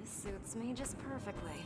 This suits me just perfectly.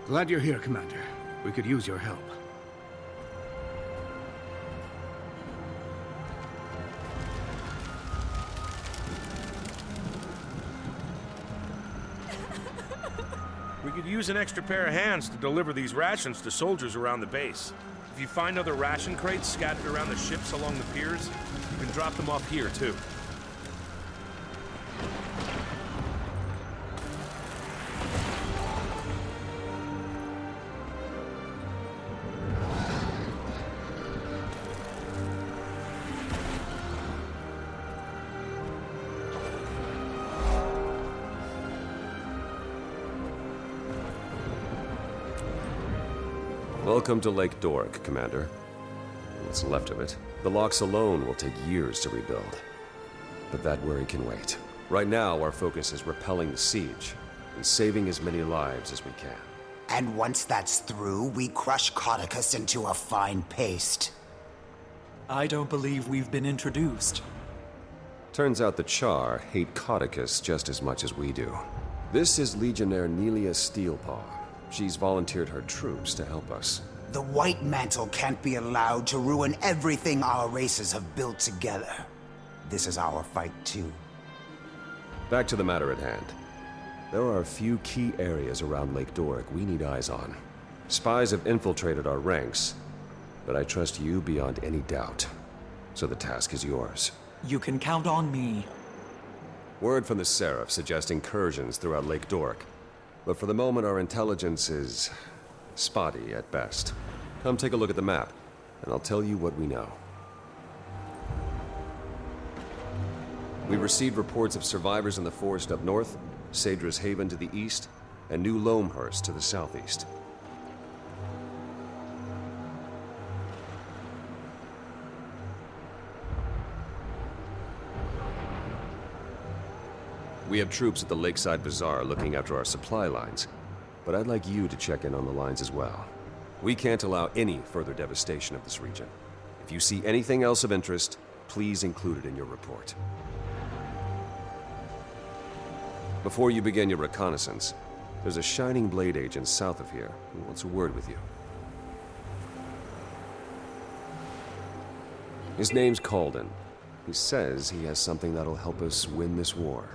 Glad you're here, Commander. We could use your help. We could use an extra pair of hands to deliver these rations to soldiers around the base. If you find other ration crates scattered around the ships along the piers, you can drop them off here, too. Welcome to Lake Doric, Commander. What's left of it. The locks alone will take years to rebuild. But that worry can wait. Right now, our focus is repelling the siege and saving as many lives as we can. And once that's through, we crush Codicus into a fine paste. I don't believe we've been introduced. Turns out the Char hate Codicus just as much as we do. This is Legionnaire Nelia Steelpaw. She's volunteered her troops to help us. The White Mantle can't be allowed to ruin everything our races have built together. This is our fight, too. Back to the matter at hand. There are a few key areas around Lake Doric we need eyes on. Spies have infiltrated our ranks, but I trust you beyond any doubt. So the task is yours. You can count on me. Word from the Seraph suggests incursions throughout Lake Doric. But for the moment, our intelligence is spotty at best. Come take a look at the map, and I'll tell you what we know. We received reports of survivors in the forest up north, Sadra's Haven to the east, and New Loamhurst to the southeast. We have troops at the Lakeside Bazaar looking after our supply lines, but I'd like you to check in on the lines as well. We can't allow any further devastation of this region. If you see anything else of interest, please include it in your report. Before you begin your reconnaissance, there's a Shining Blade agent south of here who wants a word with you. His name's Calden. He says he has something that'll help us win this war.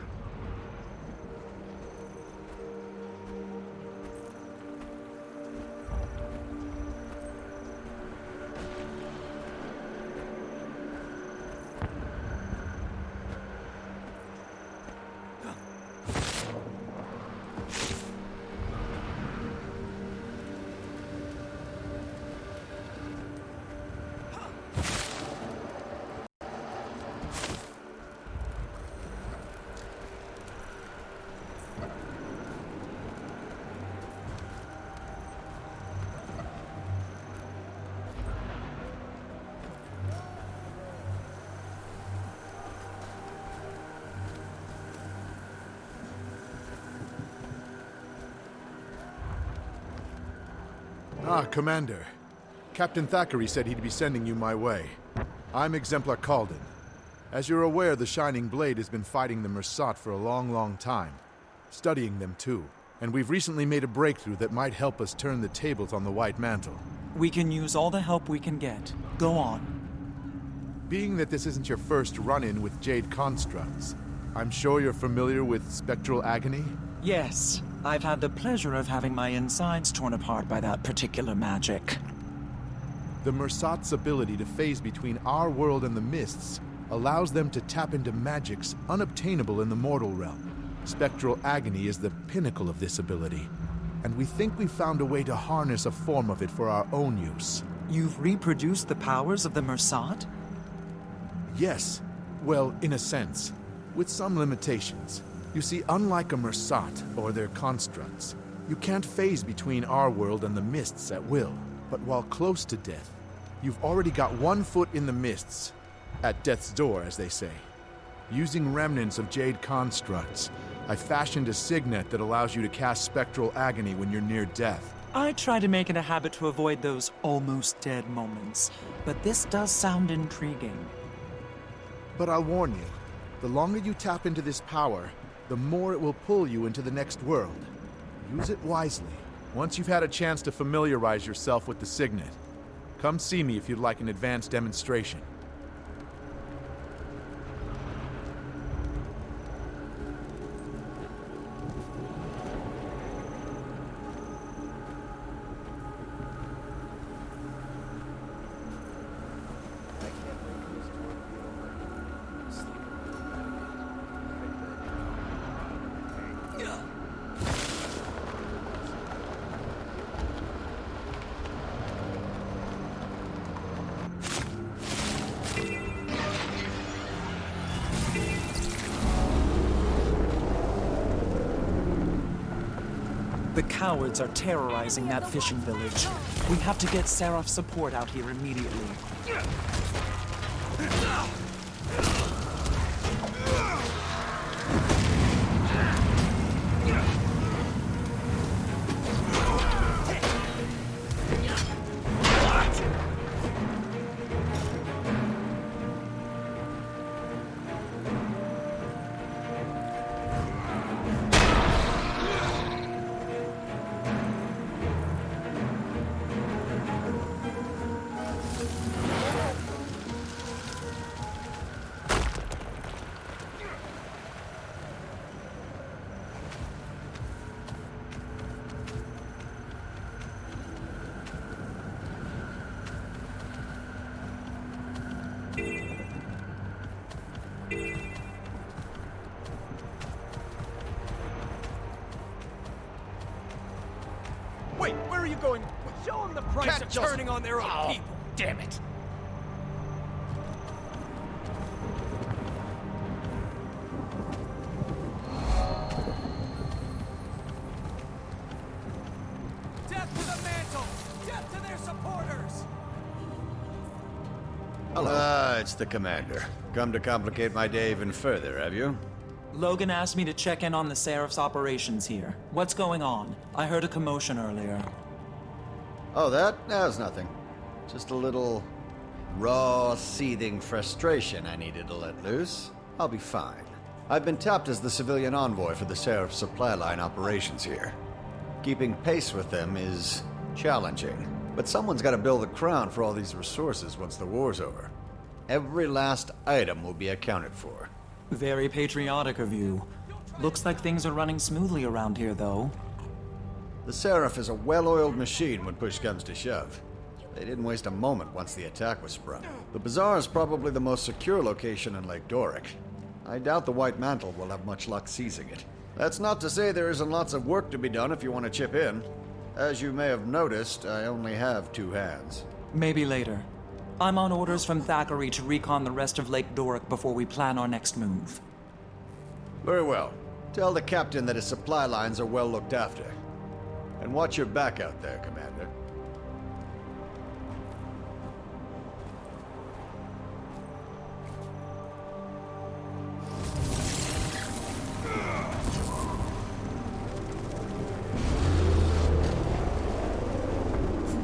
Ah, Commander. Captain Thackeray said he'd be sending you my way. I'm Exemplar Calden. As you're aware, the Shining Blade has been fighting the Mersat for a long, long time. Studying them, too. And we've recently made a breakthrough that might help us turn the tables on the White Mantle. We can use all the help we can get. Go on. Being that this isn't your first run-in with Jade constructs, I'm sure you're familiar with spectral agony? Yes, I've had the pleasure of having my insides torn apart by that particular magic. The Mersat's ability to phase between our world and the mists allows them to tap into magics unobtainable in the mortal realm. Spectral agony is the pinnacle of this ability, and we think we've found a way to harness a form of it for our own use. You've reproduced the powers of the Mersat? Yes, well, in a sense, with some limitations. You see, unlike a Mersat or their constructs, you can't phase between our world and the mists at will. But while close to death, you've already got one foot in the mists, at death's door, as they say. Using remnants of Jade constructs, I fashioned a signet that allows you to cast spectral agony when you're near death. I try to make it a habit to avoid those almost dead moments, but this does sound intriguing. But I'll warn you, the longer you tap into this power, the more it will pull you into the next world. Use it wisely. Once you've had a chance to familiarize yourself with the signet, come see me if you'd like an advanced demonstration. The cowards are terrorizing that fishing village. We have to get Seraph's support out here immediately. Wait, where are you going? Show them the price of turning on their own people. Damn it. Death to the mantle! Death to their supporters! Hello. It's the commander. Come to complicate my day even further, have you? Logan asked me to check in on the Seraph's operations here. What's going on? I heard a commotion earlier. Oh, that? That's nothing. Just a little raw, seething frustration I needed to let loose. I'll be fine. I've been tapped as the civilian envoy for the Seraph supply line operations here. Keeping pace with them is challenging, but someone's got to build the crown for all these resources once the war's over. Every last item will be accounted for. Very patriotic of you. Looks like things are running smoothly around here, though. The Seraph is a well-oiled machine when push comes to shove. They didn't waste a moment once the attack was sprung. The Bazaar is probably the most secure location in Lake Doric. I doubt the White Mantle will have much luck seizing it. That's not to say there isn't lots of work to be done if you want to chip in. As you may have noticed, I only have 2 hands. Maybe later. I'm on orders from Thackeray to recon the rest of Lake Doric before we plan our next move. Very well. Tell the captain that his supply lines are well looked after. And watch your back out there, Commander.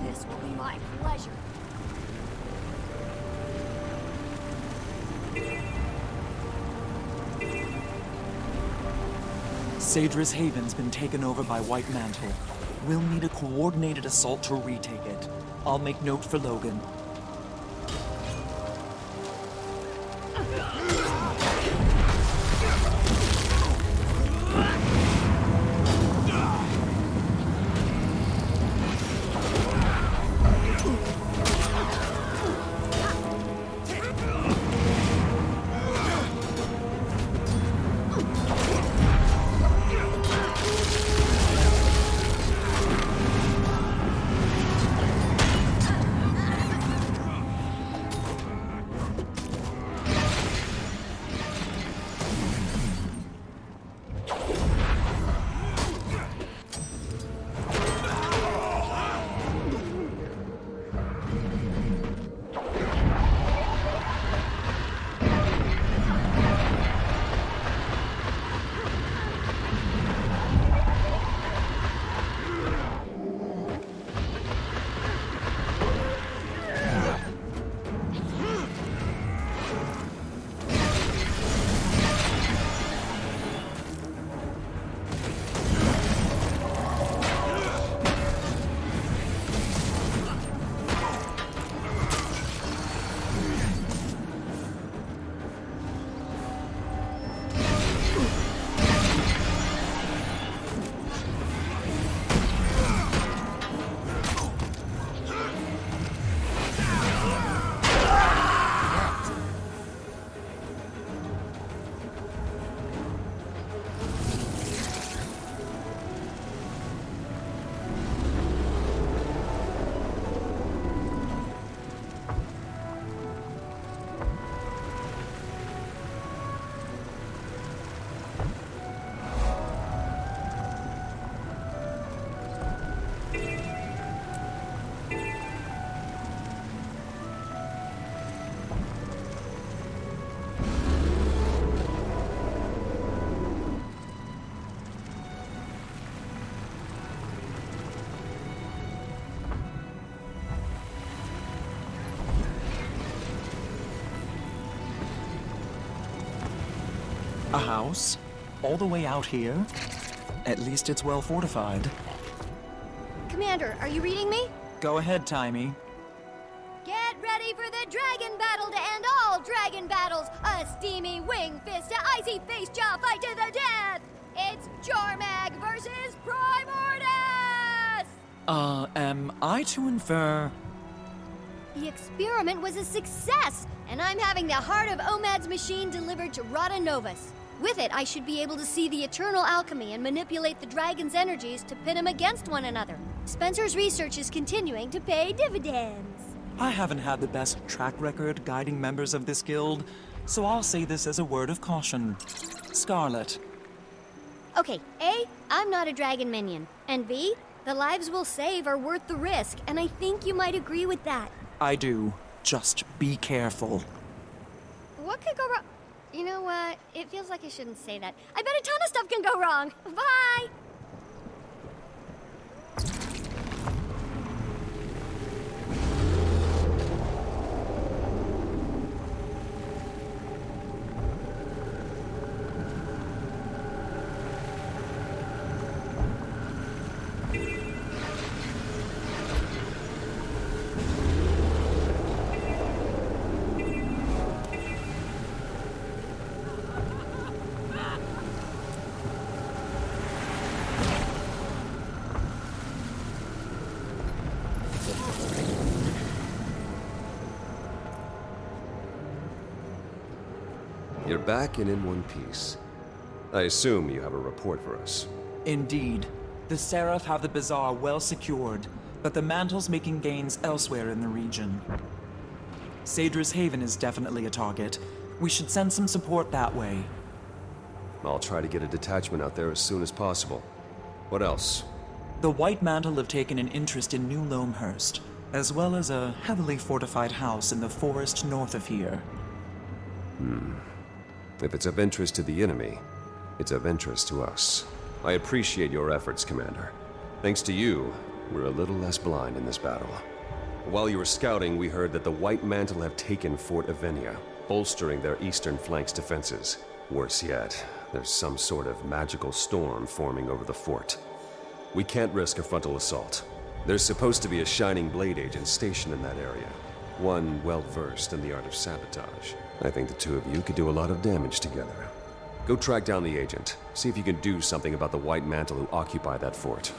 This will be my pleasure. Sadris Haven's been taken over by White Mantle. We'll need a coordinated assault to retake it. I'll make note for Logan. A house? All the way out here? At least it's well fortified. Commander, are you reading me? Go ahead, Timey. Get ready for the dragon battle to end all dragon battles! A steamy wing fist to icy face jaw fight to the death! It's Jormag versus Primordus! Am I to infer... The experiment was a success, and I'm having the heart of Omad's machine delivered to Rada Novus. With it, I should be able to see the eternal alchemy and manipulate the dragon's energies to pit them against one another. Spencer's research is continuing to pay dividends. I haven't had the best track record guiding members of this guild, so I'll say this as a word of caution. Scarlet. Okay, A, I'm not a dragon minion, and B, the lives we'll save are worth the risk, and I think you might agree with that. I do. Just be careful. What could go wrong? You know what? It feels like I shouldn't say that. I bet a ton of stuff can go wrong. Bye! You're back and in one piece. I assume you have a report for us. Indeed. The Seraph have the bazaar well secured, but the Mantle's making gains elsewhere in the region. Sadra's Haven is definitely a target. We should send some support that way. I'll try to get a detachment out there as soon as possible. What else? The White Mantle have taken an interest in New Loamhurst, as well as a heavily fortified house in the forest north of here. If it's of interest to the enemy, it's of interest to us. I appreciate your efforts, Commander. Thanks to you, we're a little less blind in this battle. While you were scouting, we heard that the White Mantle have taken Fort Avenia, bolstering their eastern flank's defenses. Worse yet, there's some sort of magical storm forming over the fort. We can't risk a frontal assault. There's supposed to be a Shining Blade agent stationed in that area. One well-versed in the art of sabotage. I think the two of you could do a lot of damage together. Go track down the agent. See if you can do something about the White Mantle who occupy that fort.